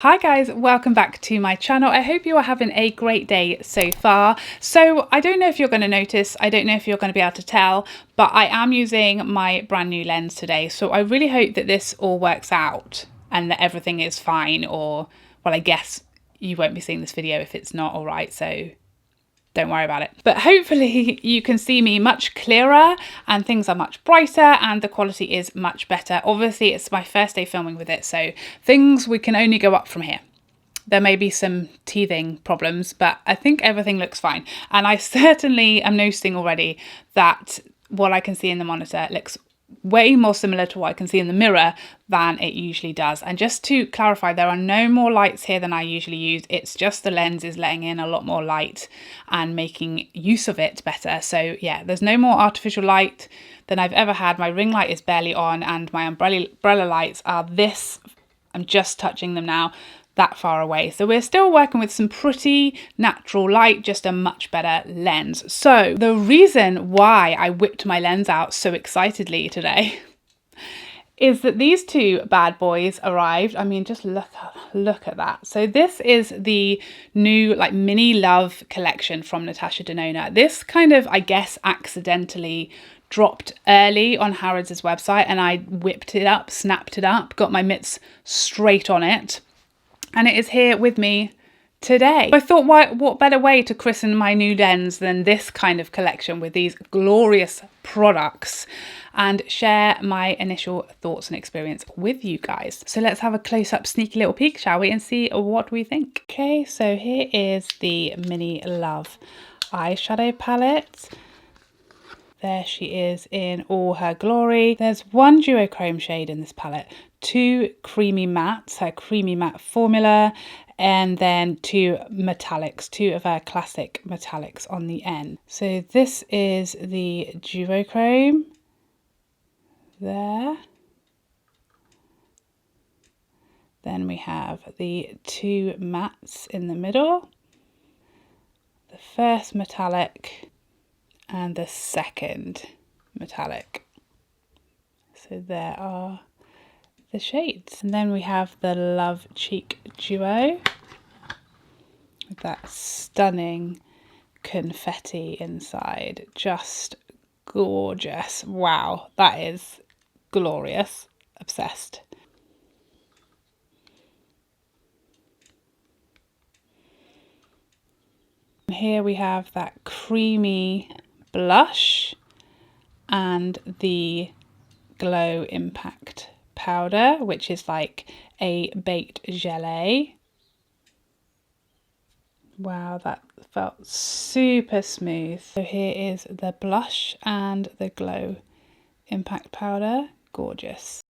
Hi guys, welcome back to my channel. I hope you are having a great day so far. So I don't know if you're going to notice, I don't know if you're going to be able to tell, but I am using my brand new lens today. So I really hope that this all works out and that everything is fine, or, well, I guess you won't be seeing this video if it's not all right. So don't worry about it. But hopefully you can see me much clearer and things are much brighter and the quality is much better. Obviously it's my first day filming with it, so we can only go up from here. There may be some teething problems, but I think everything looks fine. And I certainly am noticing already that what I can see in the monitor looks way more similar to what I can see in the mirror than it usually does. And just to clarify, there are no more lights here than I usually use. It's just the lens is letting in a lot more light and making use of it better. So yeah, there's no more artificial light than I've ever had. My ring light is barely on and my umbrella lights are this. I'm just touching them now, that far away. So we're still working with some pretty natural light, just a much better lens. So the reason why I whipped my lens out so excitedly today is that these two bad boys arrived. I mean, just look at that. So this is the new like mini love collection from Natasha Denona. This kind of, I guess, accidentally dropped early on Harrods' website and I whipped it up, snapped it up, got my mitts straight on it. And it is here with me today. I thought, what better way to christen my new lens than this kind of collection with these glorious products and share my initial thoughts and experience with you guys. So let's have a close-up sneaky little peek, shall we, and see what we think. Okay, so here is the Mini Love eyeshadow palette. There she is in all her glory. There's one duochrome shade in this palette, two creamy mattes, her creamy matte formula, and then two metallics, two of her classic metallics on the end. So this is the duochrome there. Then we have the two mattes in the middle, the first metallic and the second metallic. So there are the shades. And then we have the Love Cheek Duo with that stunning confetti inside. Just gorgeous. Wow, that is glorious. Obsessed. Here we have that creamy blush and the Glow Impact powder, which is like a baked gelée. Wow, that felt super smooth. So here is the blush and the Glow Impact powder. Gorgeous.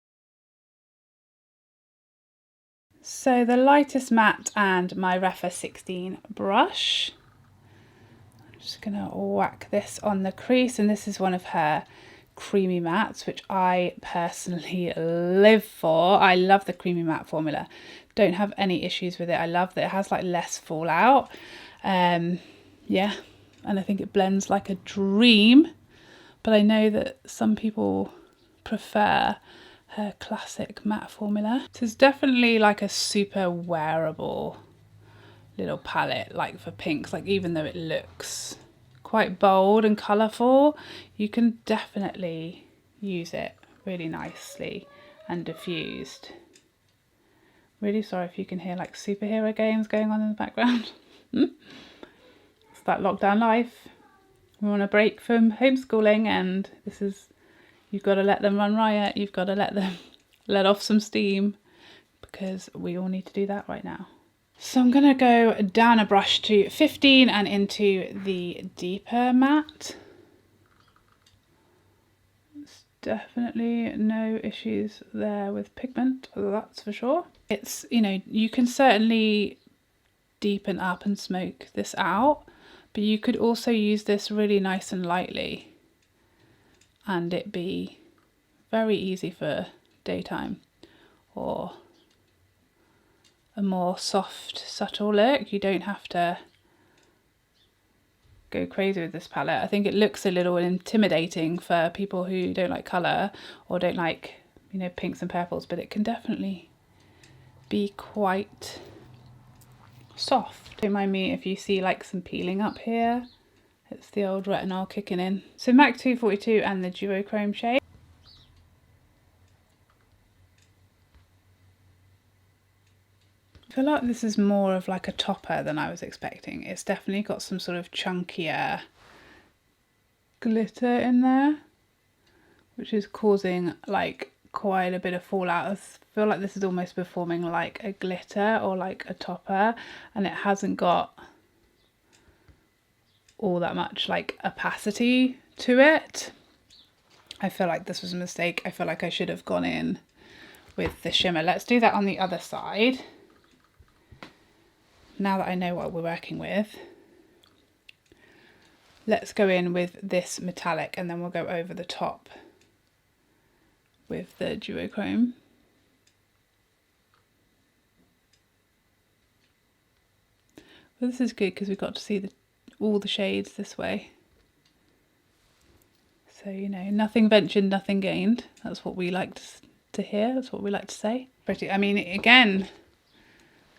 So the lightest matte and my Rephr 16 brush. Just gonna whack this on the crease, and this is one of her creamy mattes, which I personally live for. I love the creamy matte formula. Don't have any issues with it. I love that it has like less fallout. Yeah, and I think it blends like a dream. But I know that some people prefer her classic matte formula. This is definitely like a super wearable little palette, like for pinks. Like, even though it looks quite bold and colourful, you can definitely use it really nicely and diffused. Really sorry if you can hear like superhero games going on in the background. It's that lockdown life. We're on a break from homeschooling, and this is, you've got to let them run riot. You've got to let them let off some steam, because we all need to do that right now. So I'm going to go down a brush to 15 and into the deeper matte. There's definitely no issues there with pigment, that's for sure. It's, you know, you can certainly deepen up and smoke this out, but you could also use this really nice and lightly and it be very easy for daytime or a more soft, subtle look. You don't have to go crazy with this palette. I think it looks a little intimidating for people who don't like colour or don't like, you know, pinks and purples, but it can definitely be quite soft. Don't mind me if you see like some peeling up here. It's the old retinol kicking in. So MAC 242 and the duochrome shade. I feel like this is more of like a topper than I was expecting. It's definitely got some sort of chunkier glitter in there, which is causing like quite a bit of fallout. I feel like this is almost performing like a glitter or like a topper, and it hasn't got all that much like opacity to it. I feel like this was a mistake. I feel like I should have gone in with the shimmer. Let's do that on the other side. Now that I know what we're working with, let's go in with this metallic and then we'll go over the top with the duochrome. Well, this is good because we've got to see all the shades this way. So, you know, nothing ventured, nothing gained. That's what we like to hear. That's what we like to say. Pretty. I mean, again,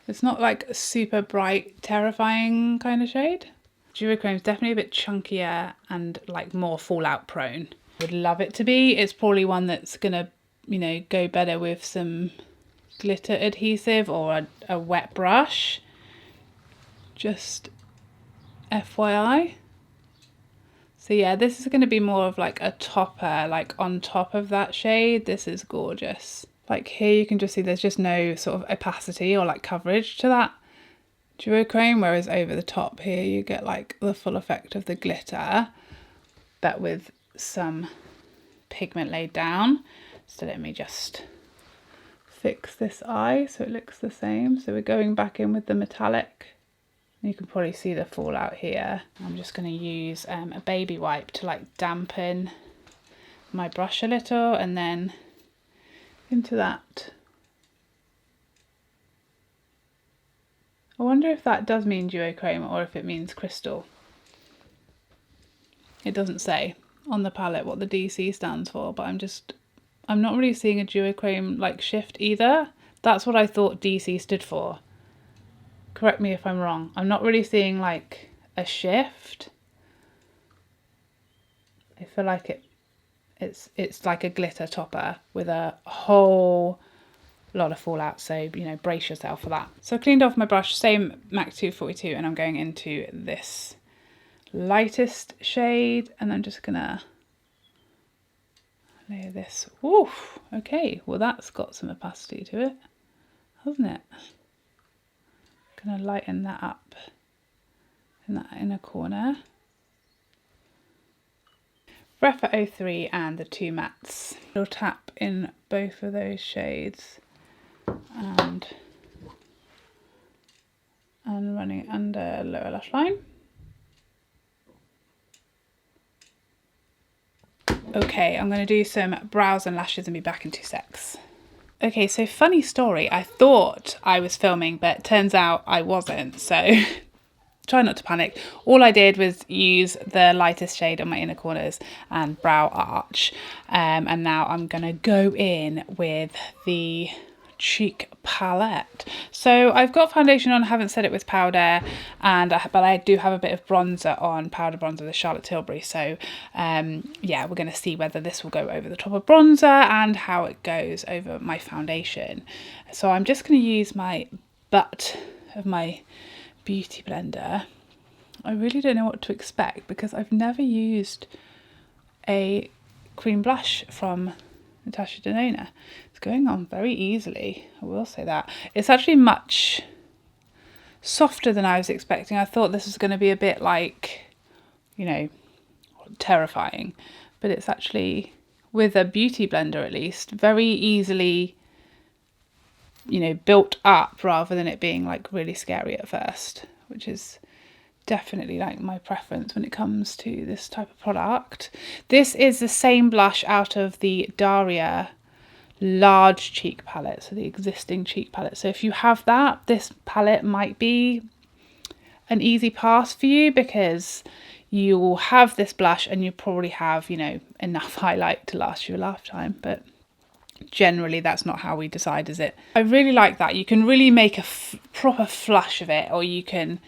it's not like a super bright, terrifying kind of shade. Duochrome is definitely a bit chunkier and like more fallout prone. Would love it to be. It's probably one that's gonna, you know, go better with some glitter adhesive or a wet brush. Just FYI. So yeah, this is going to be more of like a topper, like on top of that shade. This is gorgeous. Like here you can just see there's just no sort of opacity or like coverage to that duochrome, whereas over the top here you get like the full effect of the glitter, but with some pigment laid down. So let me just fix this eye so it looks the same. So we're going back in with the metallic. You can probably see the fallout here. I'm just going to use a baby wipe to like dampen my brush a little, and then into that. I wonder if that does mean duochrome or if it means crystal. It doesn't say on the palette what the DC stands for, but I'm not really seeing a duochrome like shift either. That's what I thought DC stood for. Correct me if I'm wrong. I'm not really seeing like a shift. I feel like it's like a glitter topper with a whole lot of fallout, so you know, brace yourself for that. So I cleaned off my brush, same MAC 242, and I'm going into this lightest shade, and I'm just gonna layer this. Oof, okay, well that's got some opacity to it, hasn't it? Gonna lighten that up in that inner corner. Rephr 03 and the two mattes. I'll tap in both of those shades and running it under lower lash line. Okay, I'm going to do some brows and lashes and be back in 2 secs. Okay, so funny story. I thought I was filming, but turns out I wasn't. So try not to panic. All I did was use the lightest shade on my inner corners and brow arch. And now I'm going to go in with the cheek palette. So I've got foundation on, haven't set it with powder, but I do have a bit of bronzer on, powder bronzer, the Charlotte Tilbury. So yeah, we're going to see whether this will go over the top of bronzer and how it goes over my foundation. So I'm just going to use my butt of my beauty blender. I really don't know what to expect because I've never used a cream blush from Natasha Denona. It's going on very easily, I will say that. It's actually much softer than I was expecting. I thought this was going to be a bit like, you know, terrifying, but it's actually, with a beauty blender at least, very easily, you know, built up rather than it being like really scary at first, which is definitely like my preference when it comes to this type of product. This is the same blush out of the Daria large cheek palette, so the existing cheek palette. So if you have that, this palette might be an easy pass for you because you will have this blush and you probably have, you know, enough highlight to last you a lifetime. But generally that's not how we decide, is it? I really like that. You can really make a proper flush of it, or you can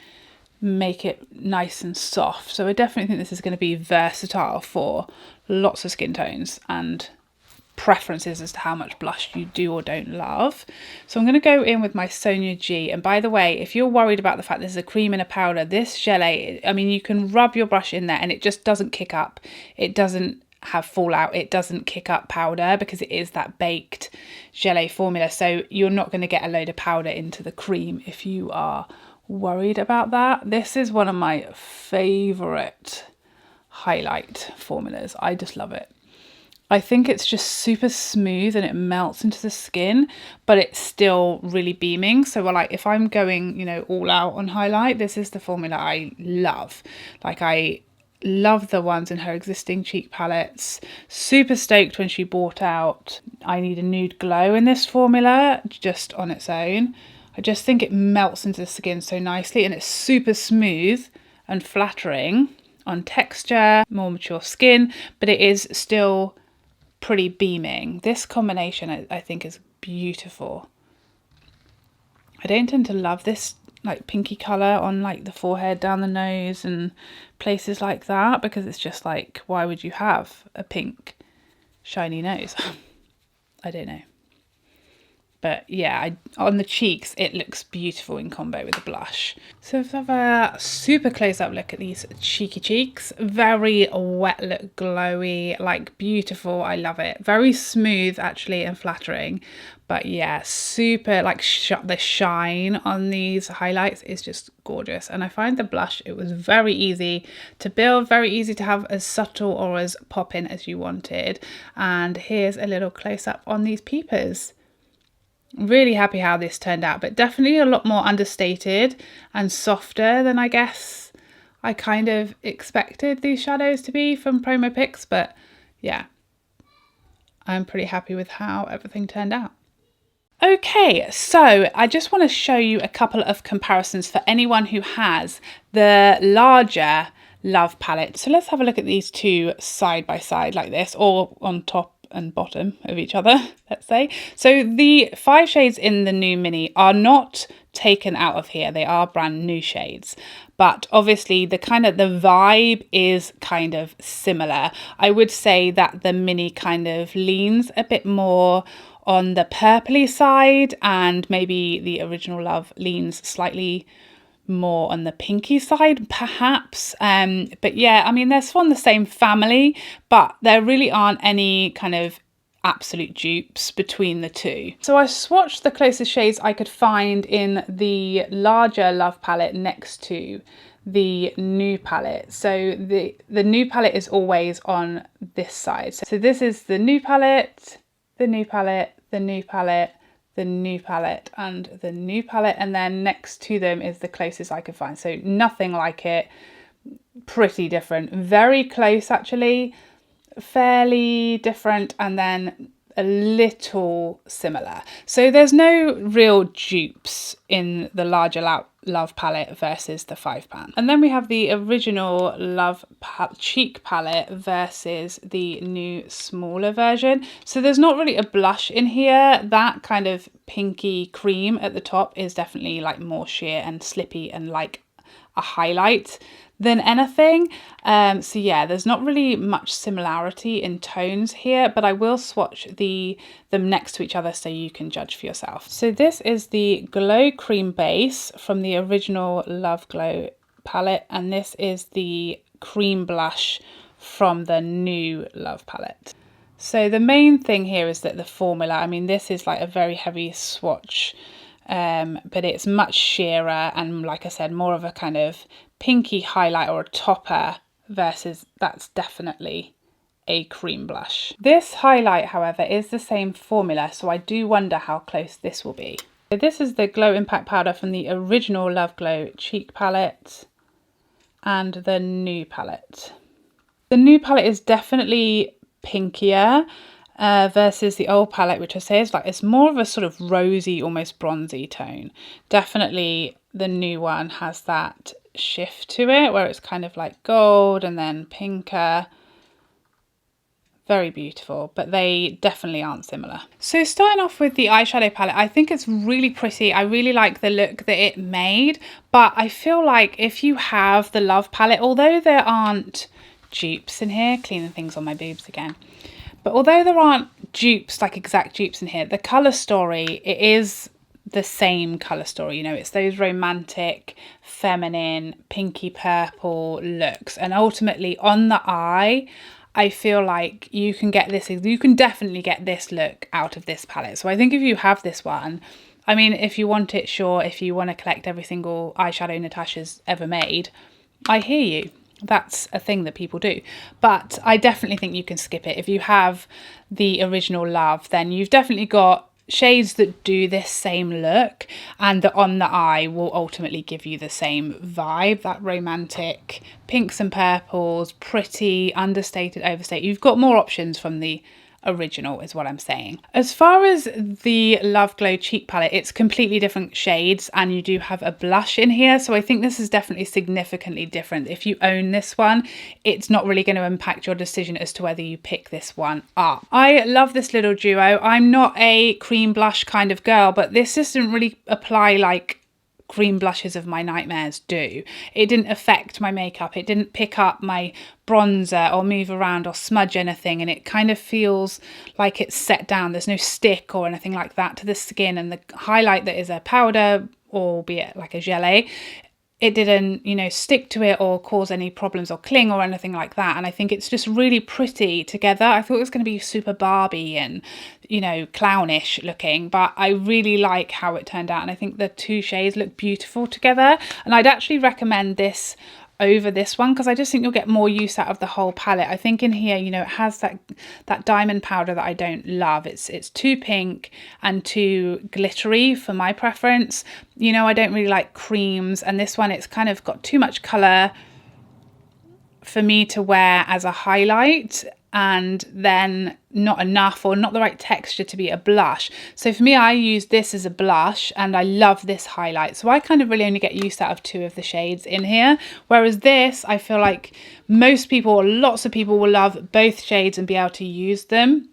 make it nice and soft. So I definitely think this is going to be versatile for lots of skin tones and preferences as to how much blush you do or don't love. So I'm going to go in with my Sonia G. And by the way, if you're worried about the fact this is a cream and a powder, this gelée, I mean, you can rub your brush in there and it just doesn't kick up. It doesn't have fallout. It doesn't kick up powder because it is that baked gelée formula. So you're not going to get a load of powder into the cream if you are worried about that. This is one of my favorite highlight formulas. I just love it. I think it's just super smooth and it melts into the skin, but it's still really beaming. So like if I'm going, you know, all out on highlight, this is the formula I love. Like I love the ones in her existing cheek palettes. Super stoked when she brought out I Need a Nude Glow in this formula just on its own. I just think it melts into the skin so nicely and it's super smooth and flattering on texture, more mature skin, but it is still pretty beaming. This combination I think is beautiful. I don't tend to love this like pinky colour on like the forehead, down the nose and places like that, because it's just like, why would you have a pink shiny nose? I don't know. But yeah, on the cheeks, it looks beautiful in combo with the blush. So let's have a super close-up look at these cheeky cheeks. Very wet look, glowy, like beautiful. I love it. Very smooth, actually, and flattering. But yeah, super, like the shine on these highlights is just gorgeous. And I find the blush, it was very easy to build, very easy to have as subtle or as pop-in as you wanted. And here's a little close-up on these peepers. Really happy how this turned out, but definitely a lot more understated and softer than I guess I kind of expected these shadows to be from promo pics. But yeah, I'm pretty happy with how everything turned out. Okay, so I just want to show you a couple of comparisons for anyone who has the larger Love palette. So let's have a look at these two side by side like this, or on top and bottom of each other, let's say. So the 5 shades in the new mini are not taken out of here. They are brand new shades, but obviously the vibe is kind of similar. I would say that the mini kind of leans a bit more on the purpley side, and maybe the original Love leans slightly more on the pinky side perhaps, but yeah, I mean they're from the same family, but there really aren't any kind of absolute dupes between the two. So I swatched the closest shades I could find in the larger Love palette next to the new palette. So the new palette is always on this side. So this is the new palette, the new palette, the new palette, the new palette, and the new palette, and then next to them is the closest I could find. So nothing like it, pretty different, very close actually, fairly different, and then a little similar. So there's no real dupes in the larger Love palette versus the 5 pan. And then we have the original Love cheek palette versus the new smaller version. So there's not really a blush in here. That kind of pinky cream at the top is definitely like more sheer and slippy and like a highlight than anything. So yeah, there's not really much similarity in tones here, but I will swatch them next to each other so you can judge for yourself. So this is the Glow Cream base from the original Love Glow palette, and this is the cream blush from the new Love palette. So the main thing here is that the formula, I mean, this is like a very heavy swatch, but it's much sheerer and, like I said, more of a kind of pinky highlight or a topper versus that's definitely a cream blush. This highlight, however, is the same formula, so I do wonder how close this will be. So this is the Glow Impact Powder from the original Love Glow cheek palette and the new palette. The new palette is definitely pinkier versus the old palette, which I say is like, it's more of a sort of rosy, almost bronzy tone. Definitely the new one has that shift to it where it's kind of like gold and then pinker Very beautiful, but they definitely aren't similar. So starting off with the eyeshadow palette, I think it's really pretty. I really like the look that it made, but I feel like if you have the Love palette, although there aren't dupes in here, cleaning things on my boobs again, but although there aren't dupes, like exact dupes in here, the colour story, it is the same colour story, you know, it's those romantic, feminine, pinky purple looks. And ultimately on the eye, I feel like you can get this, you can definitely get this look out of this palette. So I think if you have this one, I mean, if you want it, sure, if you want to collect every single eyeshadow Natasha's ever made, I hear you. That's a thing that people do. But I definitely think you can skip it. If you have the original Love, then you've definitely got shades that do this same look, and that on the eye will ultimately give you the same vibe, that romantic pinks and purples, pretty, understated, overstated. You've got more options from the original is what I'm saying. As far as the Love Glow cheek palette, it's completely different shades, and you do have a blush in here, so I think this is definitely significantly different. If you own this one, it's not really going to impact your decision as to whether you pick this one up. I love this little duo. I'm not a cream blush kind of girl, but this doesn't really apply like cream blushes of my nightmares do. It didn't affect my makeup, it didn't pick up my bronzer or move around or smudge anything, and it kind of feels like it's set down. There's no stick or anything like that to the skin, and the highlight that is a powder, albeit like a gelée, it didn't, you know, stick to it or cause any problems or cling or anything like that. And I think it's just really pretty together. I thought it was going to be super Barbie and, you know, clownish looking, but I really like how it turned out. And I think the two shades look beautiful together. And I'd actually recommend this over this one because I just think you'll get more use out of the whole palette. I think in here, you know, it has that diamond powder that I don't love. It's too pink and too glittery for my preference. You know, I don't really like creams, and this one, it's kind of got too much colour for me to wear as a highlight, and then not enough or not the right texture to be a blush. So for me, I use this as a blush, and I love this highlight. So I kind of really only get use out of two of the shades in here. Whereas this, I feel like most people, or lots of people, will love both shades and be able to use them.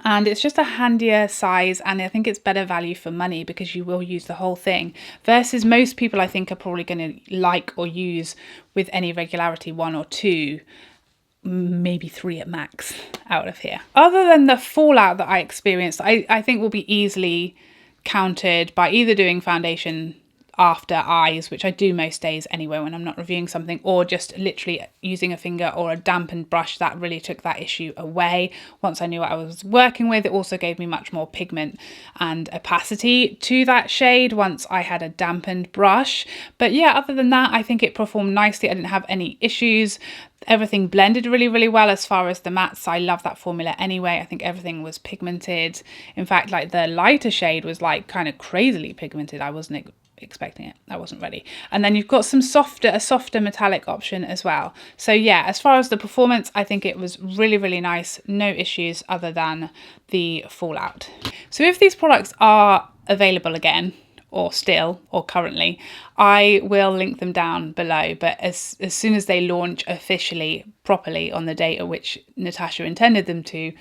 And it's just a handier size, and I think it's better value for money because you will use the whole thing, versus most people I think are probably going to like or use with any regularity one or two, maybe three at max out of here. Other than the fallout that I experienced, I think will be easily countered by either doing foundation after eyes, which I do most days anyway when I'm not reviewing something, or just literally using a finger or a dampened brush. That really took that issue away. Once I knew what I was working with, it also gave me much more pigment and opacity to that shade once I had a dampened brush. But yeah, other than that, I think it performed nicely. I didn't have any issues. Everything blended really, really well as far as the mattes. I love that formula anyway. I think everything was pigmented. In fact, like the lighter shade was like kind of crazily pigmented. I wasn't expecting it. I wasn't ready. And then you've got a softer metallic option as well. So yeah, as far as the performance, I think it was really, really nice. No issues other than the fallout. So if these products are available again, or still, or currently, I will link them down below. But as soon as they launch officially, properly on the date at which Natasha intended them to,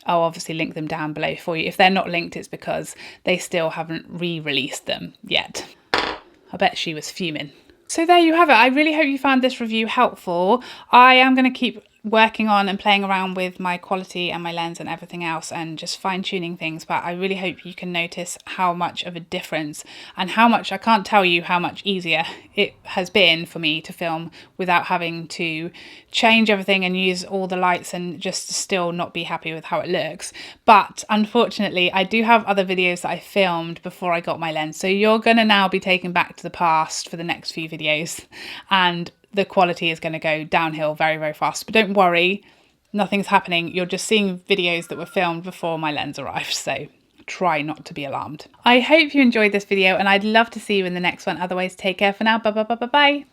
I'll obviously link them down below for you. If they're not linked, it's because they still haven't re-released them yet. I bet she was fuming. So there you have it. I really hope you found this review helpful. I am going to keep working on and playing around with my quality and my lens and everything else and just fine-tuning things, but I really hope you can notice how much of a difference and how much, I can't tell you how much easier it has been for me to film without having to change everything and use all the lights and just still not be happy with how it looks. But unfortunately, I do have other videos that I filmed before I got my lens, so you're gonna now be taken back to the past for the next few videos, and the quality is going to go downhill very, very fast. But don't worry, nothing's happening. You're just seeing videos that were filmed before my lens arrived, so try not to be alarmed. I hope you enjoyed this video, and I'd love to see you in the next one. Otherwise, take care for now. Bye.